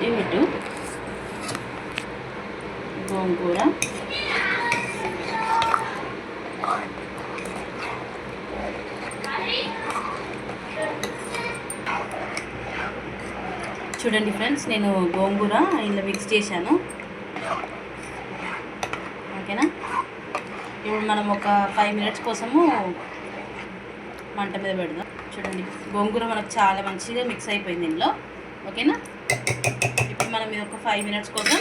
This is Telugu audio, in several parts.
చూడండి ఇటు గోంగూర, చూడండి ఫ్రెండ్స్, నేను గోంగూర ఇలా మిక్స్ చేశాను. ఓకేనా, ఇప్పుడు మనం ఒక 5 మినిట్స్ కోసము మంట మీద పెడదాం. చూడండి, గోంగూర మనకు చాలా మంచిగా మిక్స్ అయిపోయింది ఇందులో. ఓకేనా, ఇప్పుడు మనం ఇది ఒక 5 మినిట్స్ కోసం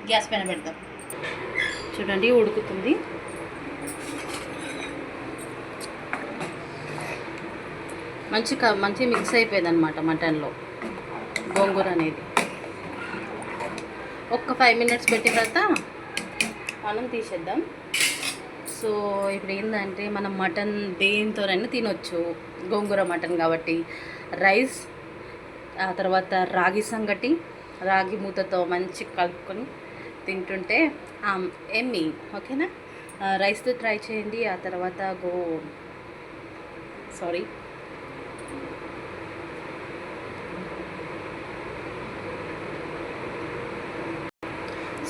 గ్యాస్ పైన పెడదాం. చూడండి, ఉడుకుతుంది. మంచి మిక్స్ అయిపోయింది అనమాట మటన్లో గోంగూర అనేది. ఒక్క 5 మినిట్స్ పెట్టిన తర్వాత మనం తీసేద్దాం. సో ఇప్పుడు ఏంటంటే మనం మటన్ దేనితోనైనా తినొచ్చు, గోంగూర మటన్ కాబట్టి. రైస్, ఆ తర్వాత రాగి సంగటి, రాగి మూతతో మంచి కలుపుకొని తింటుంటే ఎమ్మి. ఓకేనా, రైస్తో ట్రై చేయండి. ఆ తర్వాత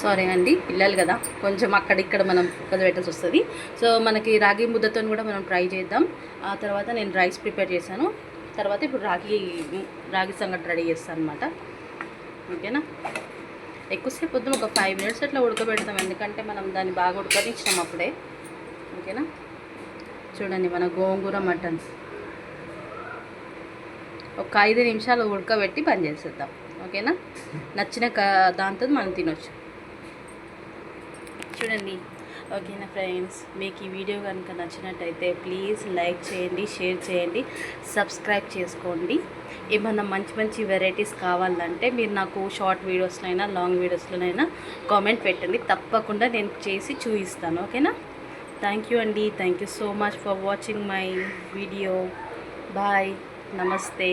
సారీ అండి, పిల్లలు కదా, కొంచెం అక్కడిక్కడ మనం పెట్టాల్సి వస్తుంది. సో మనకి రాగి ముద్దతో కూడా మనం ట్రై చేద్దాం. ఆ తర్వాత నేను రైస్ ప్రిపేర్ చేశాను. తర్వాత ఇప్పుడు రాగి సంగటి రెడీ చేస్తాను అనమాట. ఓకేనా, ఎక్కువసేపు వద్దు, ఒక 5 మినిట్స్ అట్లా ఉడకబెడతాం, ఎందుకంటే మనం దాన్ని బాగా ఉడకనిచ్చినాం అప్పుడే. ఓకేనా, చూడండి మన గోంగూర మటన్ ఒక 5 నిమిషాలు ఉడకబెట్టి బంద్ చేసేద్దాం. ఓకేనా, నచ్చిన దాంతో మనం తినొచ్చు. చూడండి. ఓకేనా ఫ్రెండ్స్, మీకు ఈ వీడియో కనుక నచ్చినట్టయితే ప్లీజ్ లైక్ చేయండి, షేర్ చేయండి, సబ్స్క్రైబ్ చేసుకోండి. ఏమన్నా మంచి వెరైటీస్ కావాలంటే మీరు నాకు షార్ట్ వీడియోస్లోనైనా లాంగ్ వీడియోస్లోనైనా కామెంట్ పెట్టండి, తప్పకుండా నేను చేసి చూపిస్తాను. ఓకేనా, థ్యాంక్ యూ అండి. Thank you so much for watching my video. Bye, నమస్తే.